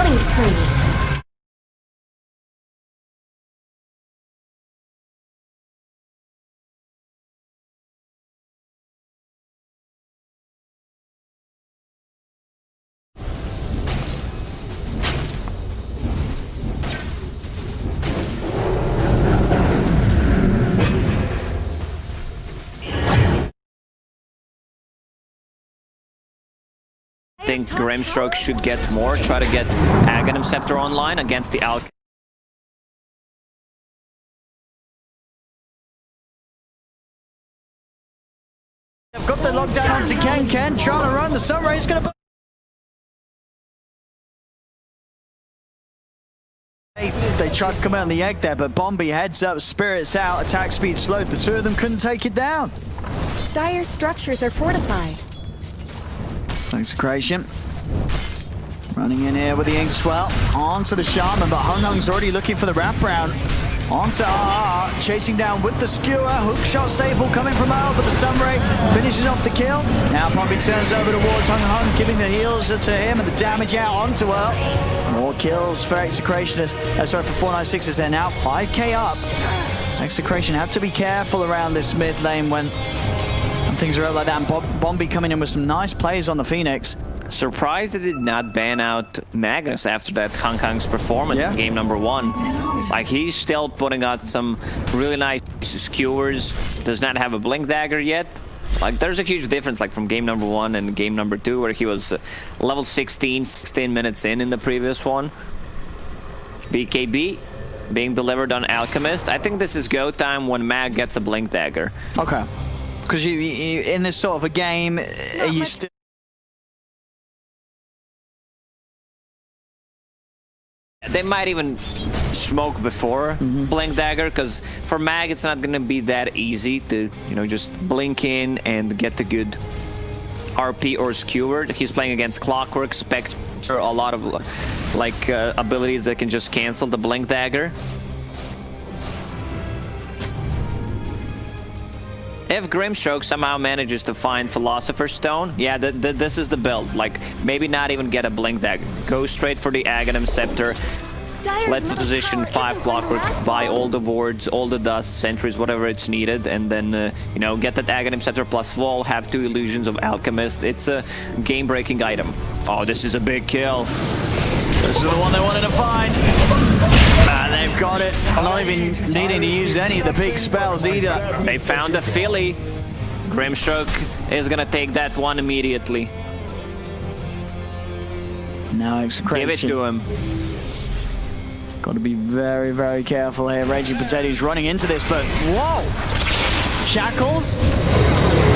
Killing spree. I think Grimstroke should get more, try to get Aghanim Scepter online against the Alchemist. They've got the lockdown onto Ken. Ken trying to run. The Sunray is going to... They tried to come out on the egg there, but Bombi heads up, spirits out, attack speed slowed. The two of them couldn't take it down. Dire structures are fortified. Execration. Running in here with the Inkswell. Onto the Shaman, but Hung Hung's already looking for the wraparound. Onto RR, chasing down with the Skewer. Hookshot Staple coming from Earl, but the Sunray finishes off the kill. Now Bombi turns over towards Hung Hung, giving the heals to him and the damage out onto Earl. More kills for Execration. Sorry, for 496 is there now. 5k up. Execration have to be careful around this mid lane when things are out like that. And Bombi coming in with some nice plays on the Phoenix. Surprised they did not ban out Magnus after that Hong Kong's performance in game number 1. Like, he's still putting out some really nice skewers, does not have a Blink Dagger yet. Like, there's a huge difference, like, from game number 1 and game number 2, where he was level 16 minutes in the previous one. BKB being delivered on Alchemist. I think this is go time when Mag gets a Blink Dagger. Okay. Because you in this sort of a game, you still... They might even smoke before Blink Dagger, because for Mag it's not going to be that easy to, you know, just blink in and get the good RP or Skewer. He's playing against Clockwork, Spectre, a lot of like abilities that can just cancel the Blink Dagger. If Grimstroke somehow manages to find Philosopher's Stone, yeah, this is the build. Like, maybe not even get a Blink Dagger. Go straight for the Aghanim Scepter. Let the position 5 Clockwork, buy all the wards, all the dust, sentries, whatever it's needed, and then, you know, get that Aghanim Scepter plus wall, have 2 illusions of Alchemist. It's a game-breaking item. Oh, this is a big kill. This is the one they wanted to find. Man, they've got it. I'm not even needing to use any of the big spells either. They found a Philly. Grimstroke is gonna take that one immediately. Now Execration. Give it to him. Got to be very, very careful here. Raging Potato's running into this, but whoa! Shackles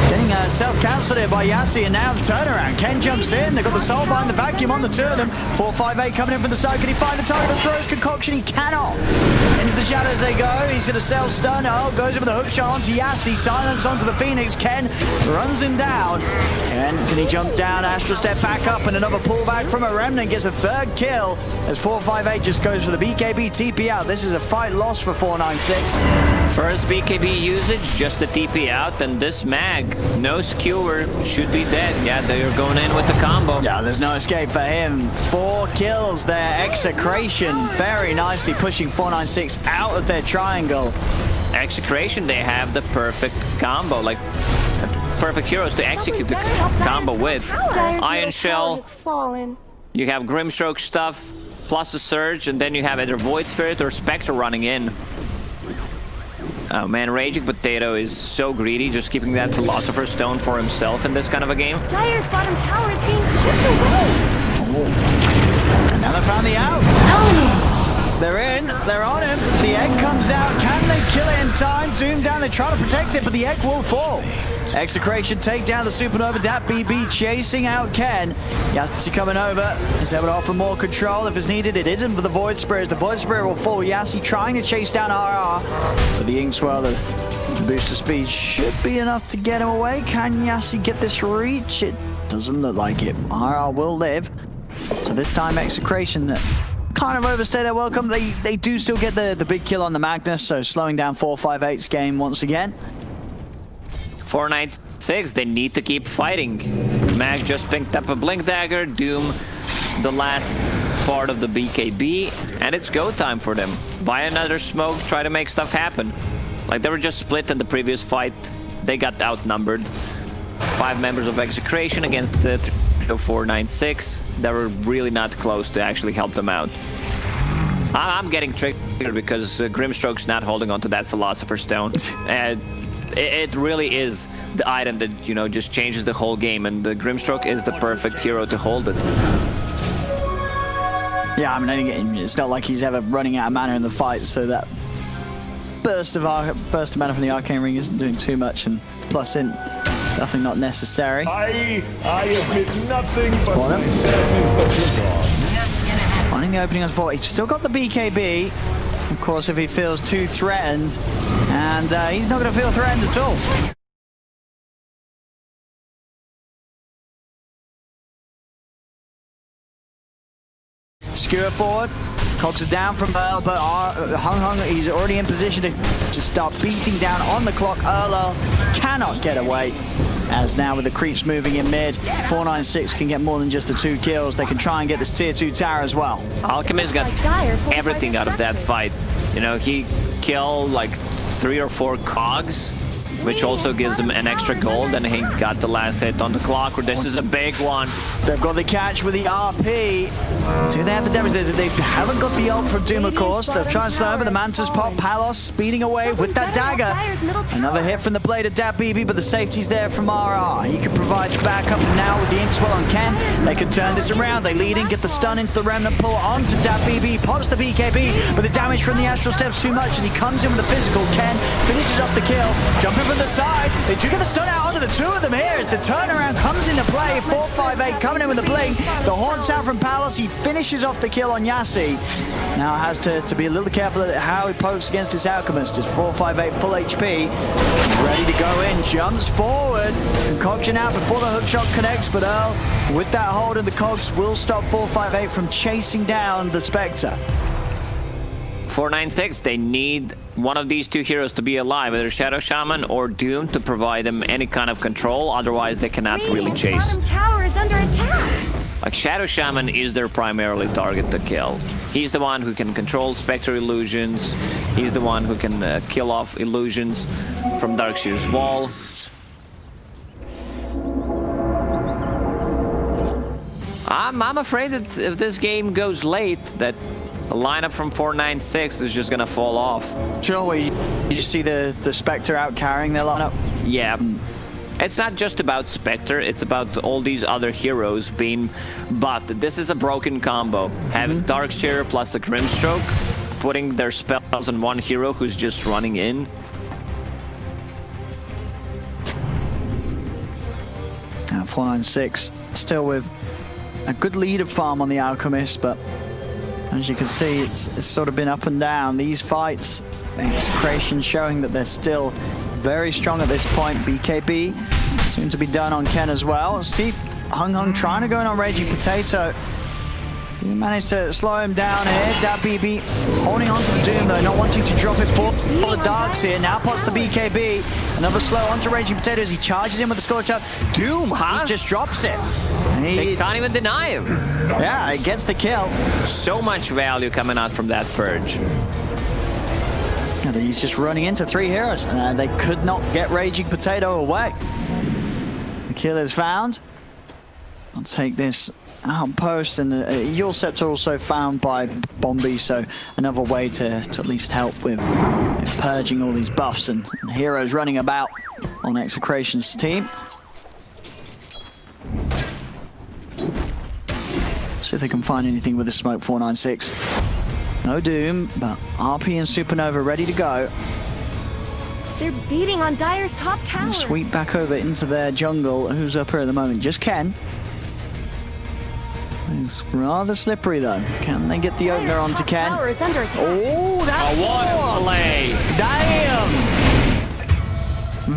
getting self-cancelled here by Yassi, and now the turnaround. Ken jumps in. They've got the soul behind the vacuum on the two of them. 458 coming in from the side. Can he find the target? Throws concoction. He cannot. Into the shadows they go. He's going to self-stun. Oh, goes in with a hook shot onto Yassi. Silence onto the Phoenix. Ken runs him down. Ken, can he jump down? Astral step back up, and another pullback from a Remnant. Gets a 3rd kill as 458 just goes for the BKB TP out. This is a fight lost for 496. First BKB usage, just a TP out, and this Mag, no Skewer, should be dead. Yeah, they're going in with the combo. Yeah, there's no escape for him. 4 kills there. Execration very nicely pushing 496 out of their triangle. Execration, they have the perfect combo, like perfect heroes to execute the combo with. Iron Shell, you have Grimstroke stuff, plus a Surge, and then you have either Void Spirit or Spectre running in. Oh man, Raging Potato is so greedy, just keeping that Philosopher's Stone for himself in this kind of a game. Dire's bottom tower is being chipped away. Oh. And now they found the out. Oh. They're in, they're on him. The egg comes out. Can they kill it in time? Doom down, they're trying to protect it, but the egg will fall. Execration take down the Supernova. Dat BB chasing out Ken. Yassi coming over. He's able to offer more control if it's needed. It isn't for the Void Spirit. The Void Spirit will fall. Yassi trying to chase down RR. But the Inkswell, the booster speed should be enough to get him away. Can Yassi get this reach? It doesn't look like it. RR will live. So this time Execration that kind of overstay their welcome. They do still get the big kill on the Magnus. So slowing down 458's game once again. 496, they need to keep fighting. Mag just picked up a Blink Dagger. Doom, the last part of the BKB, and it's go time for them. Buy another smoke, try to make stuff happen. Like, they were just split in the previous fight. They got outnumbered. 5 members of Execration against the 496. They were really not close to actually help them out. I'm getting triggered because Grimstroke's not holding on to that Philosopher's Stone. It really is the item that, you know, just changes the whole game, and the Grimstroke is the perfect hero to hold it. Yeah, I mean, it's not like he's ever running out of mana in the fight, so that burst of mana from the Arcane Ring isn't doing too much, and plus in, definitely not necessary. I admit nothing but my sadness that you're gone. Finding the opening on 4. He's still got the BKB. Of course, if he feels too threatened, and he's not going to feel threatened at all. Skewer forward. Cogs are down from Earl, but Hung, he's already in position to start beating down on the clock. Earl cannot get away. As now with the creeps moving in mid, 496 can get more than just the 2 kills. They can try and get this tier 2 tower as well. Alchemist got everything out of that fight. You know, he killed like 3 or 4 cogs, which also gives him an extra gold, and he got the last hit on the clock. This is a big one. They've got the catch with the RP. Do they have the damage? They haven't got the ult from Doom, of course. They'll try and slow over the Mantis pop. Palos speeding away with that dagger. Another hit from the blade of Dab BB, but the safety's there from RR. He can provide backup, and now with the Inkswell on Ken, they can turn this around. They lead in, get the stun into the Remnant pull onto Dab BB, pops the BKB, but the damage from the Astral Steps too much as he comes in with the physical. Ken finishes off the kill, jumping from the side. They do get the stun out onto the 2 of them here as the turnaround comes into play. 458 coming in with the blink. The horn sound from Palos. He finishes off the kill on Yassi. Now has to be a little careful at how he pokes against his Alchemist. It's 458 full HP. He's ready to go in. Jumps forward. Concoction out before the hookshot connects, but Earl, with that hold in the cogs, will stop 458 from chasing down the Spectre. 496, they need one of these 2 heroes to be alive, either Shadow Shaman or Doom, to provide them any kind of control. Otherwise, they cannot really chase. Bottom tower is under attack. Like, Shadow Shaman is their primarily target to kill. He's the one who can control Spectre illusions. He's the one who can kill off illusions from Darkseer's wall. I'm afraid that if this game goes late, that the lineup from 496 is just gonna fall off. Sure, you just see the Spectre out carrying their lineup? Yeah. It's not just about Spectre, it's about all these other heroes being buffed. This is a broken combo. Having Darkseer plus a Grimstroke, putting their spells on one hero who's just running in. Now 496 still with a good lead of farm on the Alchemist, but as you can see, it's sort of been up and down. These fights, Execration showing that they're still very strong at this point. BKB soon to be done on Ken as well. See Hung trying to go in on Raging Potato. He managed to slow him down here. That BB holding on to the Doom though, not wanting to drop it for the Darks here. Now pots the BKB. Another slow onto Raging Potato as he charges in with the Scorch Up. Doom, he just drops it. They can't even deny him. Yeah, he gets the kill. So much value coming out from that Purge. And he's just running into 3 heroes, and they could not get Raging Potato away. The kill is found. I'll take this outpost, and Yule Scepter also found by Bombi, so another way to at least help with purging all these buffs and heroes running about on Execration's team. See if they can find anything with the smoke. 496. No Doom, but RP and Supernova ready to go. They're beating on Dire's top tower. Sweep back over into their jungle. Who's up here at the moment? Just Ken. It's rather slippery though. Can they get the opener onto Ken? Tower is under attack. Oh, that's what a play! Damn!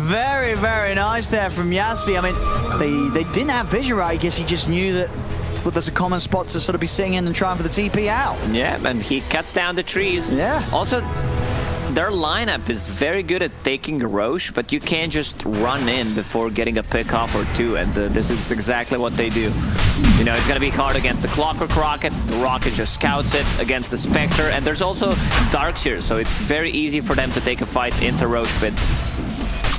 Very, very nice there from Yassi. I mean, they didn't have vision, right? I guess he just knew that there's a common spot to sort of be singing and trying for the TP out. Yeah, and he cuts down the trees. Yeah. Also, their lineup is very good at taking a Roche, but you can't just run in before getting a pick off or two, and this is exactly what they do. You know, it's gonna be hard against the Clockwork Rocket. The Rocket just scouts it against the Spectre, and there's also Darks here, so it's very easy for them to take a fight into Roche Pit.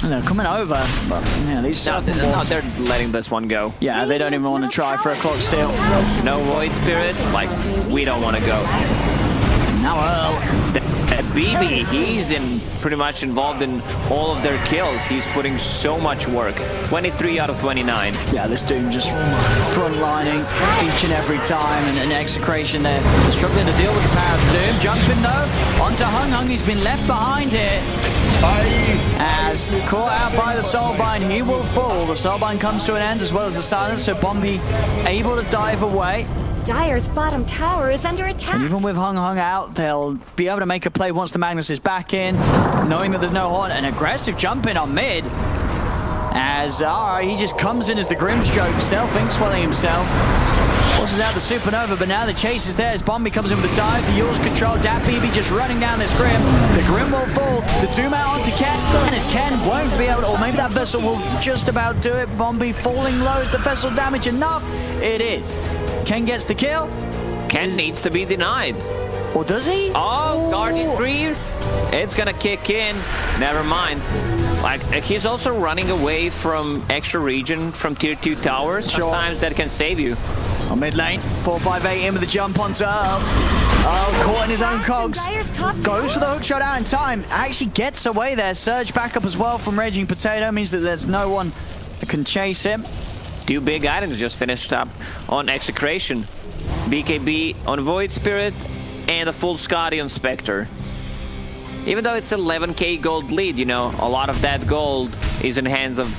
And they're coming over, but yeah, these No, they're letting this one go. yeah, they don't even want to try for a clock steal. No Void Spirit, like, we don't want to go. Now Earl. BB, he's pretty much involved in all of their kills. He's putting so much work. 23 out of 29. Yeah, this Doom just front-lining each and every time, and Execration there struggling to deal with the power of Doom. Jumping though onto Hung Hung. He's been left behind here. As caught out by the Soulbind, he will fall. The Soulbind comes to an end as well as the silence, so Bombi able to dive away. Dire's bottom tower is under attack. And even with Hung Hung out, they'll be able to make a play once the Magnus is back in, knowing that there's no Horn. An aggressive jump in on mid. As he just comes in as the Grimstroke, self-ink swelling himself. Forces out the Supernova, but now the chase is there as Bombi comes in with the dive, the Yule's control, DatBB just running down this Grim. The Grim will fall, the 2-mount onto Ken, and as Ken won't be able to, or maybe that Vessel will just about do it. Bombi falling low. Is the Vessel damage enough? It is. Ken gets the kill. Ken needs to be denied. Or does he? Oh, Guardian Greaves. It's gonna kick in. Never mind. Like, he's also running away from extra region from tier 2 towers. Sure. Sometimes that can save you. On mid lane, 458 in with the jump onto Earl. Earl caught in his own cogs. Goes for the hook shot out in time. Actually gets away there. Surge back up as well from Raging Potato. Means that there's no one that can chase him. 2 big items just finished up on Execration. BKB on Void Spirit and a full Scotty on Spectre. Even though it's 11k gold lead, you know, a lot of that gold is in hands of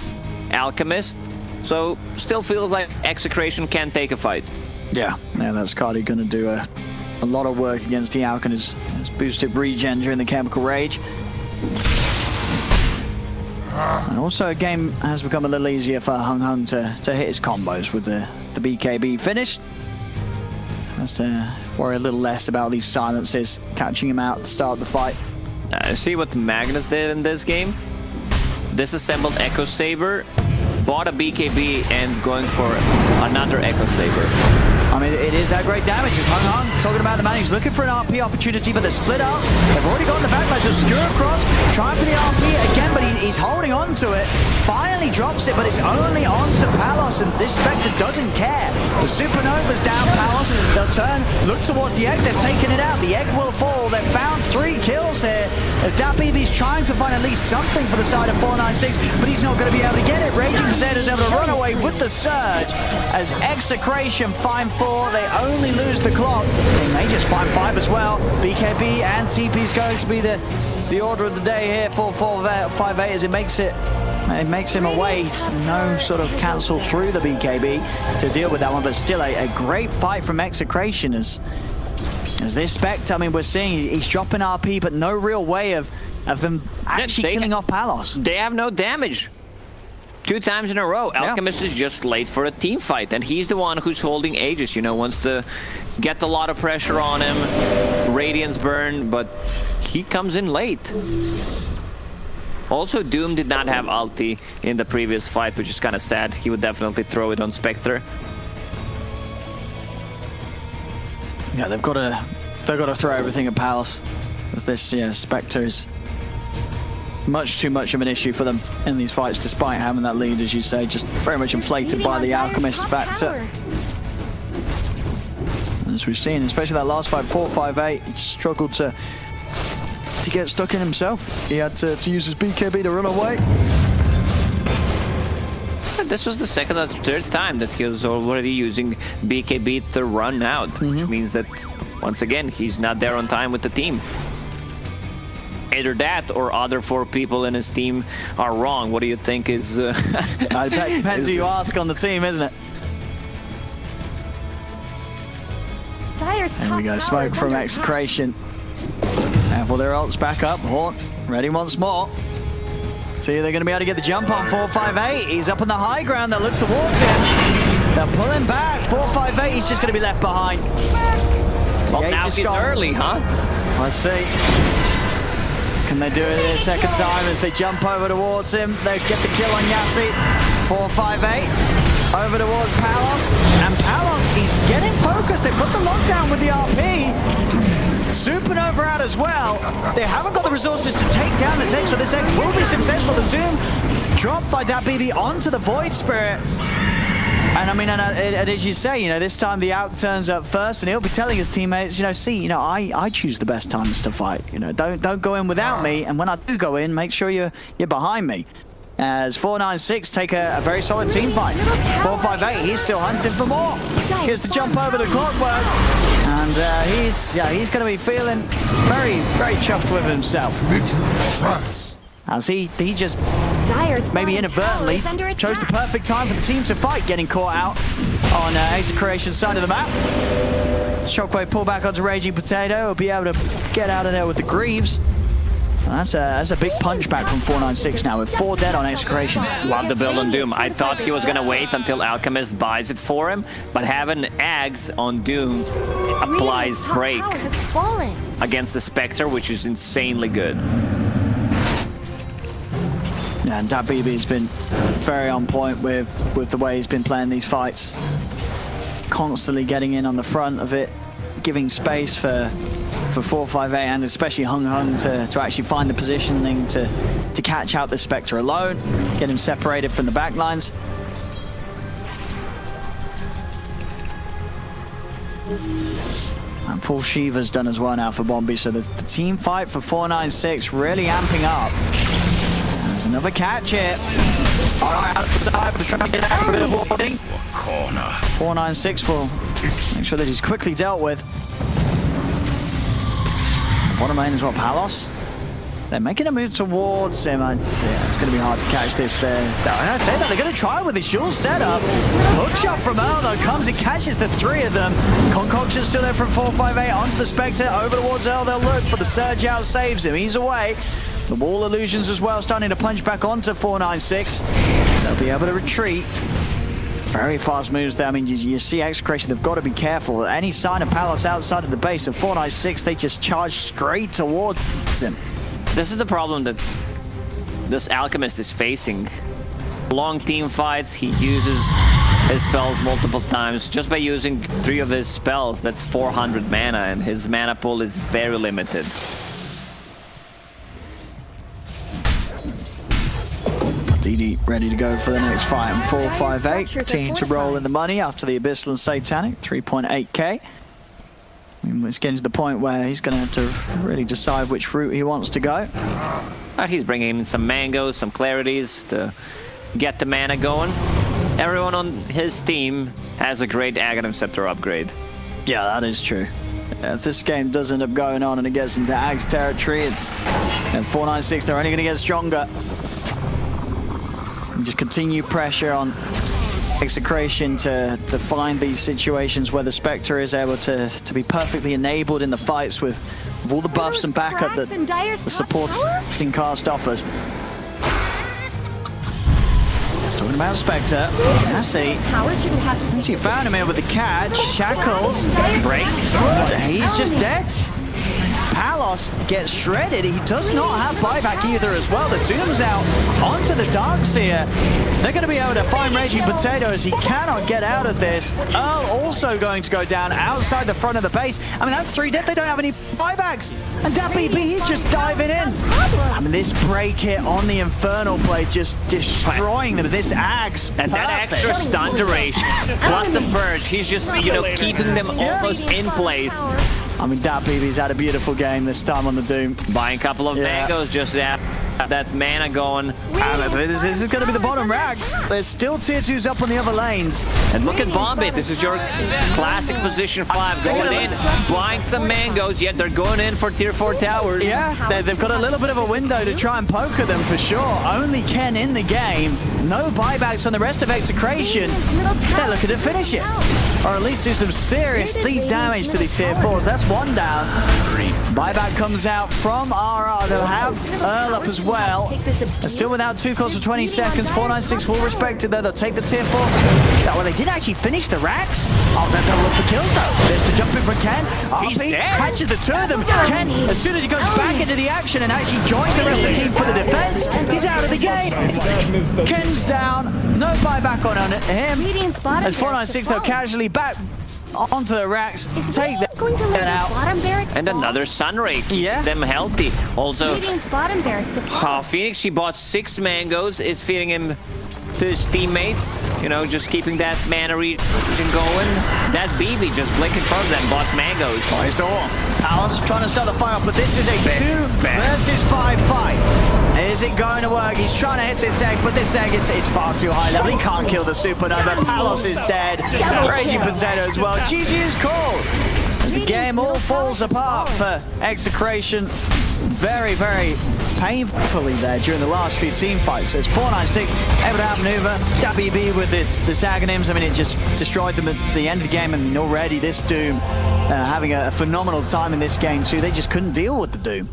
Alchemist. So still feels like Execration can take a fight. Yeah, that's Scotty going to do a lot of work against the Alchemist. His boosted regen during the Chemical Rage. And also, a game has become a little easier for Hung Hung to hit his combos with the BKB finish. Has to worry a little less about these silences catching him out at the start of the fight. See what Magnus did in this game? Disassembled Echo Saber, bought a BKB, and going for another Echo Saber. I mean, it is that great damage. It's Hung Hung talking about the man. He's looking for an RP opportunity, but they're split up. They've already got the backlash. Just skewer across, trying for the RP again, but he's holding on to it. Finally drops it, but it's only onto Palos, and this Spectre doesn't care. The Supernova's down, Palos. They'll turn, look towards the egg. They've taken it out. The egg will fall. They've found 3 kills here, as DatBB's trying to find at least something for the side of 496, but he's not going to be able to get it. Raging Crusader's able to run away with the Surge, as Execration find 4. They only lose the clock. They may just find 5 as well. BKB and TP's going to be the order of the day here. 4-4-5-8 as it makes him away. No sort of cancel through the BKB to deal with that one, but still a great fight from Execration as this Spectre, I mean, we're seeing he's dropping RP, but no real way of them actually killing off Palos. They have no damage. 2 times in a row. Yeah. Alchemist is just late for a team fight, and he's the one who's holding Aegis, you know, wants to get a lot of pressure on him. Radiance burn, but he comes in late. Also, Doom did not have ulti in the previous fight, which is kind of sad. He would definitely throw it on Spectre. Yeah, they've got to throw everything at Palos, as this Spectre is much too much of an issue for them in these fights, despite having that lead, as you say, just very much inflated by the Alchemist factor. As we've seen, especially that last fight, 4-5-8, he struggled to get stuck in himself. He had to use his BKB to run away. This was the 2nd or 3rd time that he was already using BKB to run out, which means that, once again, he's not there on time with the team. Either that or other 4 people in his team are wrong. What do you think is... Depends who you ask on the team, isn't it? Dire's There we go, smoke from Execration. And for their ults back up, Horn ready once more. See, they're going to be able to get the jump on 4-5-8. He's up on the high ground. They'll look towards him. They'll pull him back. 4-5-8, he's just going to be left behind. Well, now he's early, huh? Let's see. Can they do it a second time as they jump over towards him? They get the kill on Yassi. 4-5-8. Over towards Palos. And Palos, he's getting focused. They put the lockdown with the RP. Supernova out as well. They haven't got the resources to take down this egg, so this egg will be successful. The Doom dropped by DatBB onto the Void Spirit. And I mean, and as you say, you know, this time the Alk turns up first, and he'll be telling his teammates, you know, see, you know, I choose the best times to fight. You know, don't go in without me, and when I do go in, make sure you're behind me. As 496 take a very solid team fight. 458, he's still hunting for more. Here's the jump over the clockwork, and he's going to be feeling very, very chuffed with himself. As he just maybe inadvertently chose the perfect time for the team to fight, getting caught out on Execration's side of the map. Shockwave pull back onto Raging Potato. Will be able to get out of there with the Greaves. That's a big punch back from 496 now, with 4 dead on Execration. Love the build on Doom. I thought he was going to wait until Alchemist buys it for him, but having Ags on Doom applies break against the Spectre, which is insanely good. And DatBB has been very on point with the way he's been playing these fights. Constantly getting in on the front of it, giving space for 458 and especially Hung to actually find the positioning to catch out the Spectre alone, get him separated from the backlines. And full Shiva's done as well now for Bombi, so the team fight for 496 really amping up. There's another catch here. All right, outside, but trying to get out of a bit of warding. 496 will make sure that he's quickly dealt with. Bottom lane is what, Palos? They're making a move towards him. It's going to be hard to catch this there. I say that, they're going to try with the Shul setup. Hook shot from Earl, though, comes and catches the 3 of them. Concoction still there from 458 onto the Spectre. Over towards Earl, they'll look, but the Surge out saves him. He's away. The wall illusions as well, starting to punch back onto 496. They'll be able to retreat. Very fast moves there. I mean, you see Execration, they've got to be careful. Any sign of Palos outside of the base of 496, they just charge straight towards him. This is the problem that this Alchemist is facing. Long team fights, he uses his spells multiple times. Just by using 3 of his spells, that's 400 mana, and his mana pool is very limited. DD ready to go for the next fight. And 458 continue to roll in the money after the Abyssal and Satanic, 3.8k. It's getting to the point where he's going to have to really decide which route he wants to go. He's bringing in some mangoes, some clarities to get the mana going. Everyone on his team has a great Aghanim Scepter upgrade. Yeah, that is true. If this game does end up going on and it gets into Ag's territory, it's at 496, they're only going to get stronger. And just continue pressure on Execration to find these situations where the Spectre is able to be perfectly enabled in the fights with all the buffs and backup that the supporting cast offers. Talking about Spectre, Yassi. She found him here with the catch. Shackles. Break. He's just dead. Palos gets shredded. He does not have buyback either as well. The Doom's out onto the Darkseer. They're going to be able to find Raging Potato as he cannot get out of this. Earl also going to go down outside the front of the base. I mean, that's 3 dead. They don't have any buybacks. And DatBB, he's just diving in. I mean, this break hit on the Infernal Blade just destroying them. This Axe. And that extra stun duration, plus some Purge, he's just, you know, keeping them almost in place. I mean, DatBB's had a beautiful game this time on the Doom. Buying a couple of mangoes just to have that mana going. This is going to be the bottom racks. There's still tier 2s up on the other lanes. And look at Bombit. This is your classic position 5 going in, buying some mangoes, yet they're going in for tier 4 towers. Yeah, they've got a little bit of a window to try and poke at them for sure. Only Ken in the game. no buybacks on the rest of Execration. They're looking to finish it. Or at least do some serious deep damage to these tier 4s. That's one down. Buyback comes out from RR. They'll have Earl up as well. And still without 2 calls for 20 seconds. 496 will respect it though. They'll take the tier 4. Well, they didn't actually finish the racks. Oh, they'll look for kills though. There's the jumping from Ken. RP catches the 2 of them. Ken, as soon as he goes back into the action and actually joins the rest of the team for the defense, he's out of the game. Ken's down. No buyback on him. As 496, they'll casually back onto the racks, take that out. And another Sunray, keep them healthy. Also, Phoenix, she bought 6 mangoes, is feeding him to his teammates, you know, just keeping that mana region going. That BB just blinking from them, bought mangoes. Nice door. Palace trying to start the fight off, but this is a 2 versus 5 fight. Is it going to work? He's trying to hit this egg, but this egg is far too high level. He can't kill the supernova. Palos is dead. Raging Potato as well. GG is called. The game all falls apart for Execration. Very, very painfully there during the last few team fights. So it's 496, able to outmaneuver that BB with this Aghanims. I mean, it just destroyed them at the end of the game, and already this Doom having a phenomenal time in this game too. They just couldn't deal with the Doom.